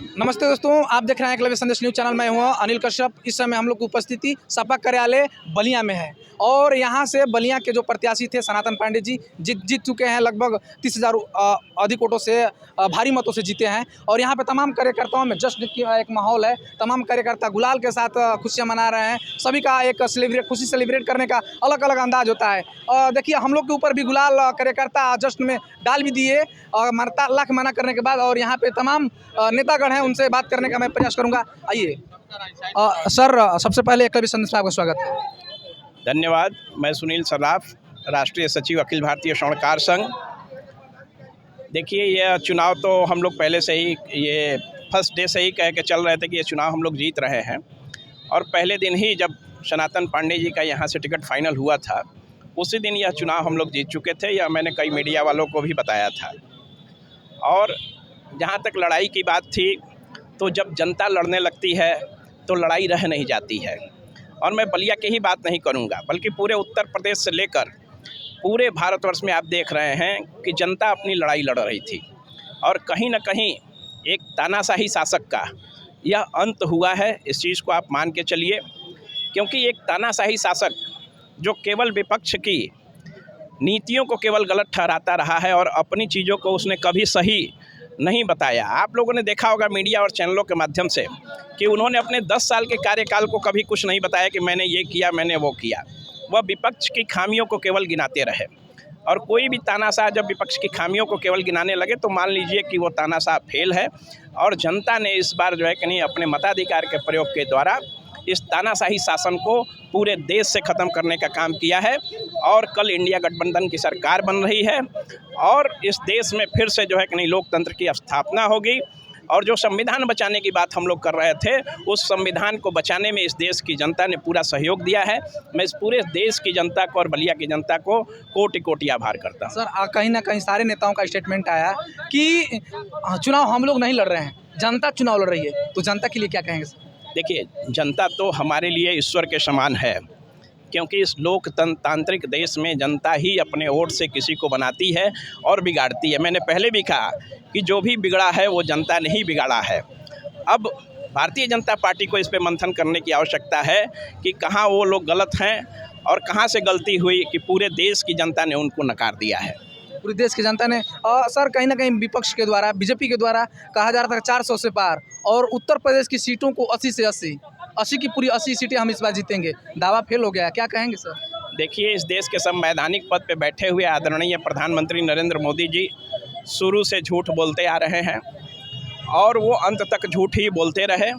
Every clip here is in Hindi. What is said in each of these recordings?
नमस्ते दोस्तों, आप देख रहे हैं एकलव्य संदेश न्यूज़ चैनल। मैं हूँ अनिल कश्यप। इस समय हम लोग की उपस्थिति सपा कार्यालय बलिया में है और यहाँ से बलिया के जो प्रत्याशी थे सनातन पांडे जी जीत चुके हैं। लगभग 30,000 अधिक वोटों से, भारी मतों से जीते हैं और यहाँ पे तमाम कार्यकर्ताओं में जश्न की एक माहौल है। तमाम कार्यकर्ता गुलाल के साथ खुशियाँ मना रहे हैं। सभी का एक खुशी सेलिब्रेट करने का अलग अलग अंदाज होता है। देखिए, हम लोग के ऊपर भी गुलाल कार्यकर्ता जश्न में डाल भी दिए और अल्लाह के मना करने के बाद। और यहाँ पे तमाम नेतागण हैं, उनसे बात करने का मैं प्रयास करूंगा। आइए सर, सबसे पहले एकलव्य संदेश में आपका स्वागत है। धन्यवाद। मैं सुनील सर्राफ, राष्ट्रीय सचिव अखिल भारतीय स्वर्णकार संघ। देखिए, यह चुनाव तो हम लोग पहले से ही, ये फर्स्ट डे से ही कह के चल रहे थे कि ये चुनाव हम लोग जीत रहे हैं। और पहले दिन ही जब सनातन पांडे जी का यहाँ से टिकट फाइनल हुआ था, उसी दिन यह चुनाव हम लोग जीत चुके थे। यह मैंने कई मीडिया वालों को भी बताया था। और जहाँ तक लड़ाई की बात थी, तो जब जनता लड़ने लगती है तो लड़ाई रह नहीं जाती है। और मैं बलिया की ही बात नहीं करूँगा, बल्कि पूरे उत्तर प्रदेश से लेकर पूरे भारतवर्ष में आप देख रहे हैं कि जनता अपनी लड़ाई लड़ रही थी। और कहीं न कहीं एक तानाशाही शासक का यह अंत हुआ है, इस चीज़ को आप मान के चलिए। क्योंकि एक तानाशाही शासक जो केवल विपक्ष की नीतियों को केवल गलत ठहराता रहा है और अपनी चीज़ों को उसने कभी सही नहीं बताया। आप लोगों ने देखा होगा मीडिया और चैनलों के माध्यम से कि उन्होंने अपने 10 साल के कार्यकाल को कभी कुछ नहीं बताया कि मैंने ये किया, मैंने वो किया। वह विपक्ष की खामियों को केवल गिनाते रहे। और कोई भी तानाशाह जब विपक्ष की खामियों को केवल गिनाने लगे तो मान लीजिए कि वो तानाशाह फेल है। और जनता ने इस बार जो है कि नहीं, अपने मताधिकार के प्रयोग के द्वारा इस तानाशाही शासन को पूरे देश से ख़त्म करने का काम किया है। और कल इंडिया गठबंधन की सरकार बन रही है और इस देश में फिर से जो है कि नहीं, लोकतंत्र की स्थापना होगी। और जो संविधान बचाने की बात हम लोग कर रहे थे, उस संविधान को बचाने में इस देश की जनता ने पूरा सहयोग दिया है। मैं इस पूरे देश की जनता को और बलिया की जनता को कोटि कोटि आभार करता हूँ। सर, कहीं ना कहीं सारे नेताओं का स्टेटमेंट आया कि चुनाव हम लोग नहीं लड़ रहे हैं, जनता चुनाव लड़ रही है। तो जनता के लिए क्या कहेंगे सर? देखिए, जनता तो हमारे लिए ईश्वर के समान है, क्योंकि इस लोकतांत्रिक देश में जनता ही अपने वोट से किसी को बनाती है और बिगाड़ती है। मैंने पहले भी कहा कि जो भी बिगड़ा है वो जनता ने ही बिगाड़ा है। अब भारतीय जनता पार्टी को इस पे मंथन करने की आवश्यकता है कि कहाँ वो लोग गलत हैं और कहाँ से गलती हुई कि पूरे देश की जनता ने उनको नकार दिया है। पूरे देश की जनता ने। सर, कहीं ना कहीं विपक्ष के द्वारा, बीजेपी के द्वारा कहा जा रहा था 400 से पार, और उत्तर प्रदेश की सीटों को 80 से 80 की पूरी 80 सीटें हम इस बार जीतेंगे। दावा फेल हो गया, क्या कहेंगे सर? देखिए, इस देश के संवैधानिक पद पे बैठे हुए आदरणीय प्रधानमंत्री नरेंद्र मोदी जी शुरू से झूठ बोलते आ रहे हैं और वो अंत तक झूठ ही बोलते रहे।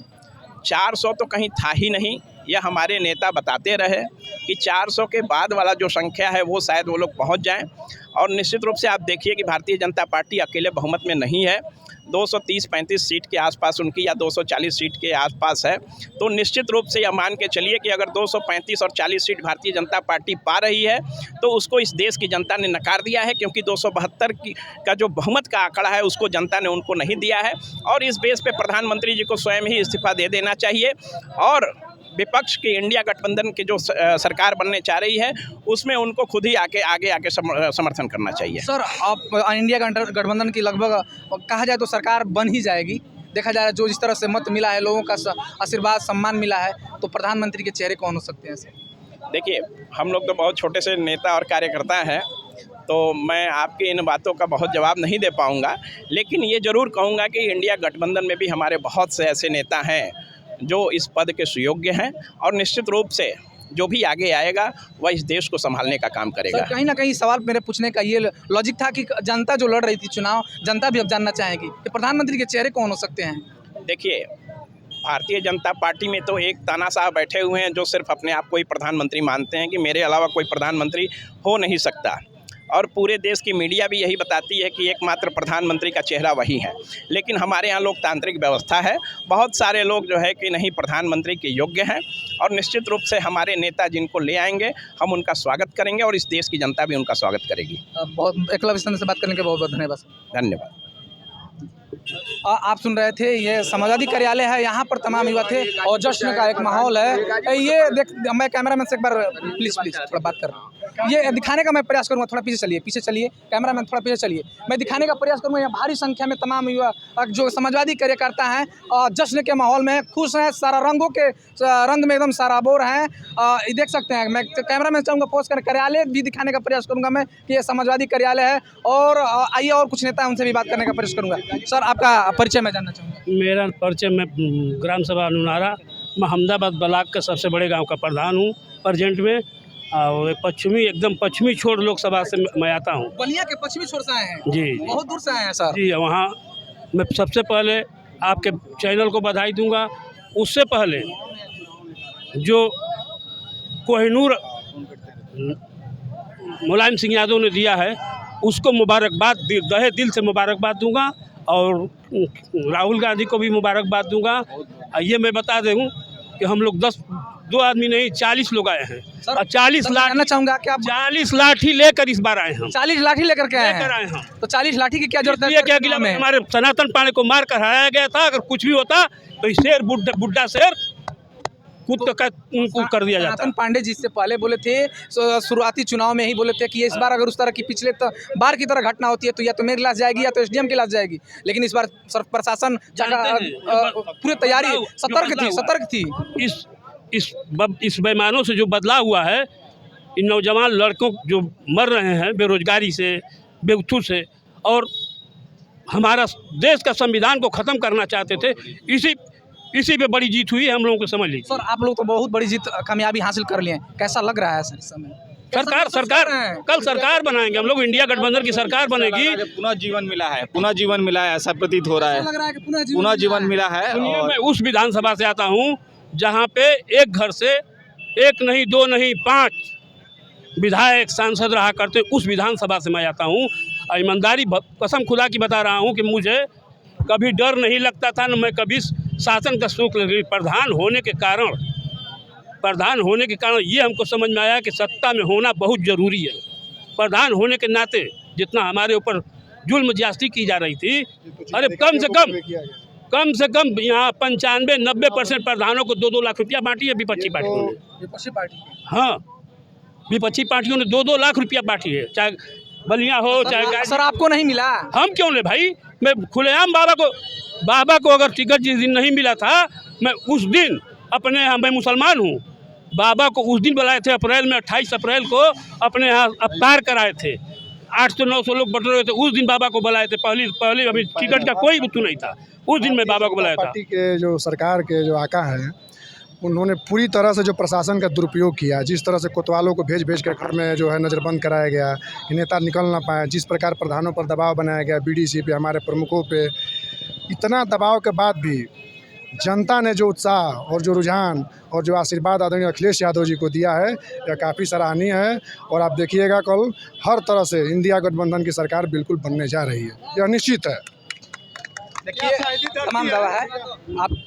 400 तो कहीं था ही नहीं। यह हमारे नेता बताते रहे कि 400 के बाद वाला जो संख्या है वो शायद वो लोग पहुंच जाएं। और निश्चित रूप से आप देखिए कि भारतीय जनता पार्टी अकेले बहुमत में नहीं है। 230-35 सीट के आसपास उनकी, या 240 सीट के आसपास है। तो निश्चित रूप से यह मान के चलिए कि अगर 235 और 40 सीट भारतीय जनता पार्टी पा रही है तो उसको इस देश की जनता ने नकार दिया है। क्योंकि 272 का जो बहुमत का आंकड़ा है उसको जनता ने उनको नहीं दिया है। और इस बेस पे प्रधानमंत्री जी को स्वयं ही इस्तीफा दे देना चाहिए। और विपक्ष की इंडिया गठबंधन की जो सरकार बनने चाह रही है उसमें उनको खुद ही आगे समर्थन करना चाहिए। सर, आप इंडिया गठबंधन की लगभग कहा जाए तो सरकार बन ही जाएगी। देखा जाए जो जिस तरह से मत मिला है, लोगों का आशीर्वाद सम्मान मिला है, तो प्रधानमंत्री के चेहरे कौन हो सकते हैं सर? देखिए, हम लोग तो बहुत छोटे से नेता और कार्यकर्ता हैं, तो मैं आपकी इन बातों का बहुत जवाब नहीं दे पाऊँगा। लेकिन ये ज़रूर कहूँगा कि इंडिया गठबंधन में भी हमारे बहुत से ऐसे नेता हैं जो इस पद के सुयोग्य हैं। और निश्चित रूप से जो भी आगे आएगा वह इस देश को संभालने का काम करेगा। सर, कहीं ना कहीं सवाल मेरे पूछने का ये लॉजिक था कि जनता जो लड़ रही थी चुनाव, जनता भी अब जानना चाहेगी कि प्रधानमंत्री के चेहरे कौन हो सकते हैं। देखिए, भारतीय जनता पार्टी में तो एक तानाशाह बैठे हुए हैं जो सिर्फ अपने आप को ही प्रधानमंत्री मानते हैं कि मेरे अलावा कोई प्रधानमंत्री हो नहीं सकता। और पूरे देश की मीडिया भी यही बताती है कि एकमात्र प्रधानमंत्री का चेहरा वही है। लेकिन हमारे यहाँ लोकतांत्रिक व्यवस्था है, बहुत सारे लोग जो है कि नहीं प्रधानमंत्री के योग्य हैं। और निश्चित रूप से हमारे नेता जिनको ले आएंगे हम उनका स्वागत करेंगे और इस देश की जनता भी उनका स्वागत करेगी। बहुत एकलव्य संदेश से बात करने के बहुत बहुत धन्यवाद। धन्यवाद। आप सुन रहे थे, ये समाजवादी कार्यालय है, यहाँ पर तमाम युवा थे और जश्न का एक माहौल है। ये देख, मैं कैमरामैन से एक बार प्लीज़ थोड़ा बात कर रहा हूँ। ये दिखाने का मैं प्रयास करूंगा, थोड़ा पीछे चलिए कैमरा मैन, थोड़ा पीछे चलिए। मैं दिखाने का प्रयास करूंगा, यहाँ भारी संख्या में तमाम युवा जो समाजवादी कार्यकर्ता हैं और जश्न के माहौल में खुश हैं, सारा रंगों के रंग में एकदम सराबोर हैं। ये देख सकते हैं, मैं कैमरा मैन चाहूँगा पोस्ट कर कार्यालय भी दिखाने का प्रयास करूँगा मैं कि ये समाजवादी कार्यालय है। और आइए और कुछ नेता हैं उनसे भी बात करने का प्रयास करूँगा। सर, आपका परिचय मैं जानना चाहूँगा। मेरा परिचय, मैं ग्राम सभा अनुनारा महमदाबाद ब्लॉक के सबसे बड़े गांव का प्रधान हूं प्रेजेंट में। और एकदम पश्चिमी छोर लोकसभा से मैं आता हूं। बलिया के पश्चिमी छोर से आए हैं जी, बहुत दूर से आए हैं सर। जी, वहां मैं सबसे पहले आपके चैनल को बधाई दूंगा। उससे पहले जो कोहिनूर मुलायम सिंह यादव ने दिया है उसको मुबारकबाद, दहे दिल से मुबारकबाद दूंगा। और राहुल गांधी को भी मुबारकबाद दूंगा। ये मैं बता दूं कि हम लोग 2 आदमी नहीं 40 लोग आए हैं और 40 जानना चाहूँगा कि आप 40 लाठी लेकर इस बार आए हैं। 40 लाठी लेकर के आए हैं। हैं तो 40 लाठी की क्या जरूरत है? ये क्या गिला में हमारे सनातन पांडे को मार कर हराया गया था। अगर कुछ भी होता तो ये शेर बुड्ढा शेर कूद कर दिया जाता। सनातन पांडे जी से पहले बोले थे, शुरुआती चुनाव में ही बोले थे कि इस बार अगर उस तरह की पिछले बार की तरह घटना होती है तो या तो मेरे क्लास जाएगी या तो एसडीएम की क्लास जाएगी। लेकिन इस बार प्रशासन पूरी तैयारी सतर्क थी। इस बेईमानों से जो बदलाव हुआ है, इन नौजवान लड़कों जो मर रहे हैं बेरोजगारी से, बेवकूफ़ से, और हमारा देश का संविधान को ख़त्म करना चाहते थे, इसी पे बड़ी जीत हुई है हम लोगों को, समझ लीजिए। सर, आप लोग तो बहुत बड़ी जीत कामयाबी हासिल कर लिए हैं, कैसा लग रहा है सर इस समय? सरकार कल सरकार बनाएंगे हम लोग, इंडिया गठबंधन की सरकार बनेगी। पुनः जीवन मिला है, ऐसा प्रतीत हो रहा है। पुनः जीवन मिला है। मैं उस विधानसभा से आता हूँ जहाँ पे एक घर से 1 नहीं 2 नहीं 5 विधायक सांसद रहा करते, उस विधानसभा से मैं आता हूँ। ईमानदारी कसम खुदा की बता रहा हूँ कि मुझे कभी डर नहीं लगता था, न मैं कभी शासन का सुख लगी। प्रधान होने के कारण ये हमको समझ में आया कि सत्ता में होना बहुत ज़रूरी है। प्रधान होने के नाते जितना हमारे ऊपर जुल्म ज्यादती की जा रही थी, अरे कम से कम यहाँ 95-90% प्रधानों को 2-2 लाख रुपया बांटी है विपक्षी पार्टियों ने। हाँ, विपक्षी पार्टियों ने 2-2 लाख रुपया बांटी है, चाहे बलिया हो चाहे। सर, आपको नहीं मिला? हम क्यों ले भाई, मैं खुलेआम बाबा को अगर टिकट जिस दिन नहीं मिला था, मैं उस दिन अपने यहाँ, मैं मुसलमान हूँ, बाबा को उस दिन बुलाए थे अप्रैल में, 28 अप्रैल को अपने यहाँ अफ्तार कराए थे। 800-900 लोग बट रहे थे, उस दिन बाबा को बुलाए थे। पहले अभी टिकट का कोई बुतू नहीं था, उस दिन मैं बाबा को बुलाया था। पार्टी के जो सरकार के जो आका हैं, उन्होंने पूरी तरह से जो प्रशासन का दुरुपयोग किया, जिस तरह से कोतवालों को भेज कर घर में जो है नज़रबंद कराया गया कि नेता निकल ना पाए, जिस प्रकार प्रधानों पर दबाव बनाया गया, बीडीसी पे, हमारे प्रमुखों पे, इतना दबाव के बाद भी जनता ने जो उत्साह और जो रुझान और जो आशीर्वाद आदरणीय अखिलेश यादव जी को दिया है, यह काफ़ी सराहनीय है। और आप देखिएगा कल हर तरह से इंडिया गठबंधन की सरकार बिल्कुल बनने जा रही है, यह निश्चित है। देखिए, तमाम दवा है।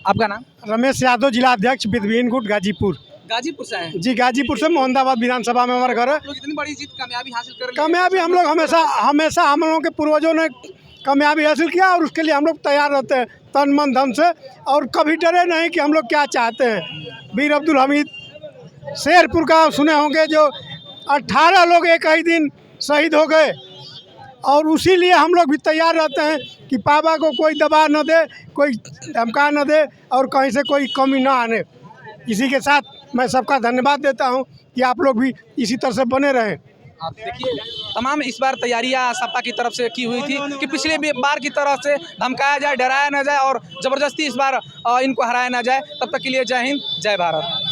आपका नाम? रमेश यादव, जिला अध्यक्ष बिदवीन गुट गाजीपुर। गाजीपुर से हैं? जी, गाजीपुर से मोहम्मदाबाद विधानसभा में हमारा घर है। लोग इतनी बड़ी जीत कामयाबी हासिल कर कामयाबी हम लोग हमेशा हम लोगों के पूर्वजों ने कामयाबी हासिल किया और उसके लिए हम लोग तैयार रहते हैं तन मन धन से, और कभी डरे नहीं कि हम लोग क्या चाहते हैं। वीर अब्दुल हमीद शेरपुर का सुने होंगे, जो 18 लोग एक ही दिन शहीद हो गए, और उसी लिए हम लोग भी तैयार रहते हैं कि बाबा को कोई दबा न दे, कोई धमका न दे और कहीं से कोई कमी ना आने। इसी के साथ मैं सबका धन्यवाद देता हूं कि आप लोग भी इसी तरह से बने रहें। आप देखिए, तमाम इस बार तैयारियां सपा की तरफ से की हुई थी कि पिछले बार की तरह से धमकाया जाए, डराया न जाए और ज़बरदस्ती इस बार इनको हराया न जाए। तब तक के लिए जय हिंद, जय भारत।